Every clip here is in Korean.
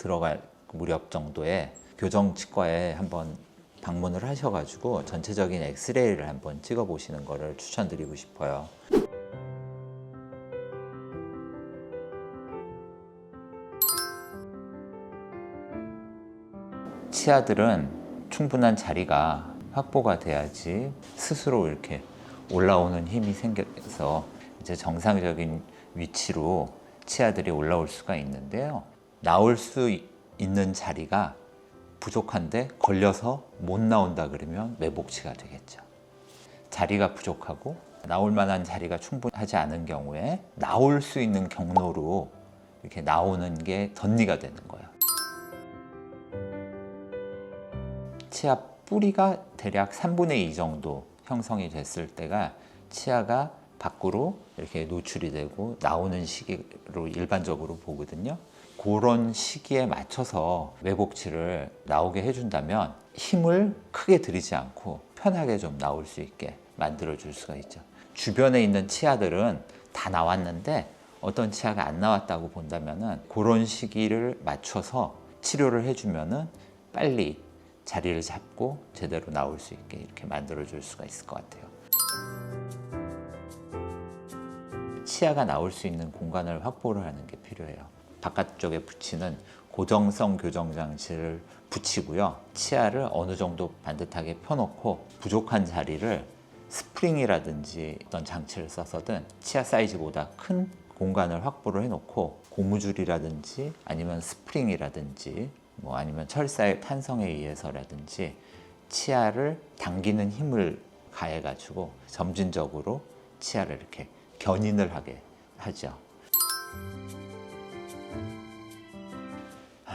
들어갈 무렵 정도에 교정치과에 한번 방문을 하셔가지고 전체적인 엑스레이를 한번 찍어 보시는 거를 추천드리고 싶어요. 치아들은 충분한 자리가 확보가 돼야지 스스로 이렇게 올라오는 힘이 생겨서 이제 정상적인 위치로 치아들이 올라올 수가 있는데요. 나올 수 있는 자리가 부족한데 걸려서 못 나온다 그러면 매복치가 되겠죠. 자리가 부족하고 나올 만한 자리가 충분하지 않은 경우에 나올 수 있는 경로로 이렇게 나오는 게 덧니가 되는 거예요. 치아 뿌리가 대략 3분의 2 정도 형성이 됐을 때가 치아가 밖으로 이렇게 노출이 되고 나오는 시기로 일반적으로 보거든요. 그런 시기에 맞춰서 매복치를 나오게 해준다면 힘을 크게 들이지 않고 편하게 좀 나올 수 있게 만들어 줄 수가 있죠. 주변에 있는 치아들은 다 나왔는데 어떤 치아가 안 나왔다고 본다면은 그런 시기를 맞춰서 치료를 해주면은 빨리 자리를 잡고 제대로 나올 수 있게 이렇게 만들어 줄 수가 있을 것 같아요. 치아가 나올 수 있는 공간을 확보를 하는 게 필요해요. 바깥쪽에 붙이는 고정성 교정 장치를 붙이고요. 치아를 어느 정도 반듯하게 펴놓고 부족한 자리를 스프링이라든지 어떤 장치를 써서든 치아 사이즈보다 큰 공간을 확보를 해놓고 고무줄이라든지 아니면 스프링이라든지 뭐 아니면 철사의 탄성에 의해서라든지 치아를 당기는 힘을 가해가지고 점진적으로 치아를 이렇게 견인을 하게 하죠.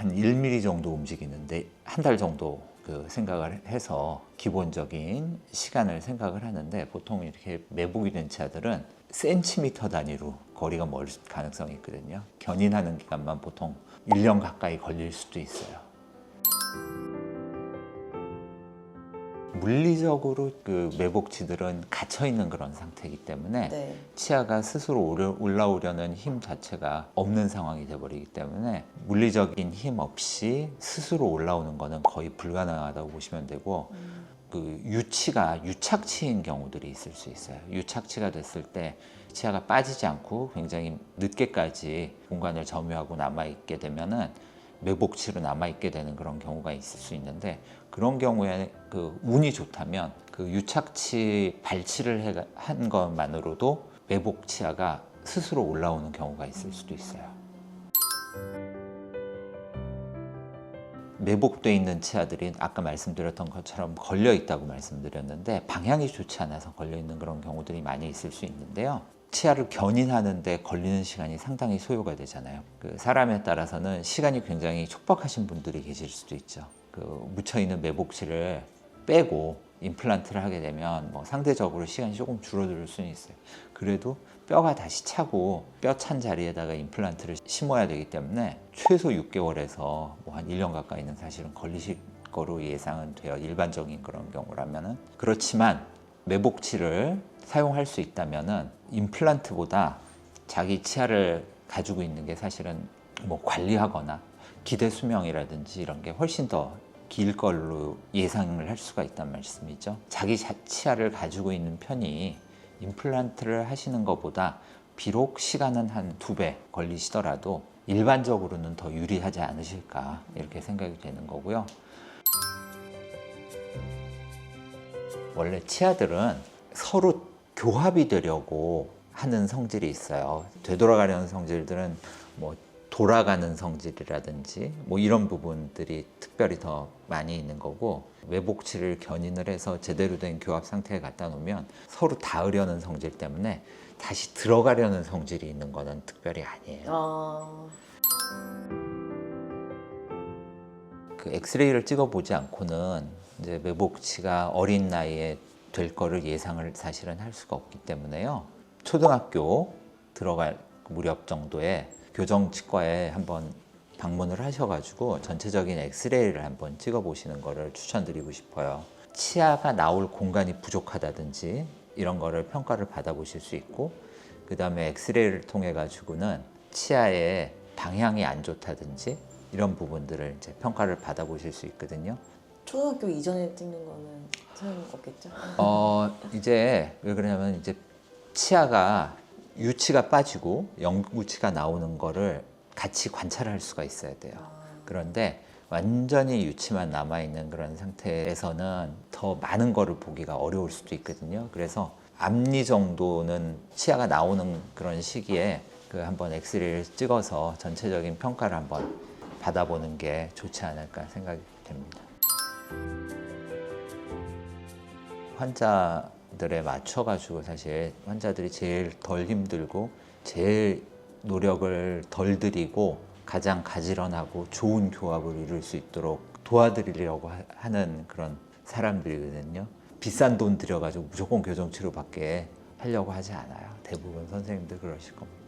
한 1mm 정도 움직이는데 한 달 정도 생각을 해서 기본적인 시간을 생각을 하는데 보통 이렇게 매복이 된 치아들은 센티미터 단위로 거리가 멀 가능성이 있거든요. 견인하는 기간만 보통 1년 가까이 걸릴 수도 있어요. 물리적으로 매복치들은 갇혀 있는 그런 상태이기 때문에 치아가 스스로 올라오려는 힘 자체가 없는 상황이 되어버리기 때문에 물리적인 힘 없이 스스로 올라오는 거는 거의 불가능하다고 보시면 되고 유치가 유착치인 경우들이 있을 수 있어요. 유착치가 됐을 때 치아가 빠지지 않고 굉장히 늦게까지 공간을 점유하고 남아있게 되면은 매복치로 남아있게 되는 그런 경우가 있을 수 있는데 그런 경우에 운이 좋다면 유착치 발치를 한 것만으로도 매복치아가 스스로 올라오는 경우가 있을 수도 있어요. 매복되어 있는 치아들이 아까 말씀드렸던 것처럼 걸려 있다고 말씀드렸는데 방향이 좋지 않아서 걸려 있는 그런 경우들이 많이 있을 수 있는데요. 치아를 견인하는데 걸리는 시간이 상당히 소요가 되잖아요. 사람에 따라서는 시간이 굉장히 촉박하신 분들이 계실 수도 있죠. 묻혀있는 매복치를 빼고 임플란트를 하게 되면 상대적으로 시간이 조금 줄어들 수는 있어요. 그래도 뼈가 다시 차고 뼈 찬 자리에다가 임플란트를 심어야 되기 때문에 최소 6개월에서 한 1년 가까이는 사실은 걸리실 거로 예상은 돼요. 일반적인 그런 경우라면은. 그렇지만 매복치를 사용할 수 있다면은 임플란트보다 자기 치아를 가지고 있는 게 사실은 관리하거나 기대 수명이라든지 이런 게 훨씬 더 길 걸로 예상을 할 수가 있단 말씀이죠. 자기 치아를 가지고 있는 편이 임플란트를 하시는 것보다 비록 시간은 한 2배 걸리시더라도 일반적으로는 더 유리하지 않으실까 이렇게 생각이 되는 거고요. 원래 치아들은 서로 교합이 되려고 하는 성질이 있어요. 되돌아가려는 성질들은 돌아가는 성질이라든지 이런 부분들이 특별히 더 많이 있는 거고 매복치를 견인을 해서 제대로 된 교합 상태에 갖다 놓으면 서로 닿으려는 성질 때문에 다시 들어가려는 성질이 있는 거는 특별히 아니에요. 엑스레이를 찍어보지 않고는 이제 매복치가 어린 나이에 될 거를 예상을 사실은 할 수가 없기 때문에요. 초등학교 들어갈 무렵 정도에 교정치과에 한번 방문을 하셔가지고 전체적인 엑스레이를 한번 찍어보시는 거를 추천드리고 싶어요. 치아가 나올 공간이 부족하다든지 이런 거를 평가를 받아보실 수 있고 그 다음에 엑스레이를 통해 가지고는 치아의 방향이 안 좋다든지 이런 부분들을 이제 평가를 받아보실 수 있거든요. 초등학교 이전에 찍는 거는 소용없겠죠? 이제 왜 그러냐면 이제 치아가 유치가 빠지고 영구치가 나오는 거를 같이 관찰할 수가 있어야 돼요. 그런데 완전히 유치만 남아있는 그런 상태에서는 더 많은 거를 보기가 어려울 수도 있거든요. 그래서 앞니 정도는 치아가 나오는 그런 시기에 그 한번 엑스레이를 찍어서 전체적인 평가를 한번 받아보는 게 좋지 않을까 생각이 됩니다. 환자들에 맞춰가지고 사실 환자들이 제일 덜 힘들고 제일 노력을 덜 들이고 가장 가지런하고 좋은 교합을 이룰 수 있도록 도와드리려고 하는 그런 사람들이거든요. 비싼 돈 들여가지고 무조건 교정치료밖에 하려고 하지 않아요. 대부분 선생님들 그러실 겁니다.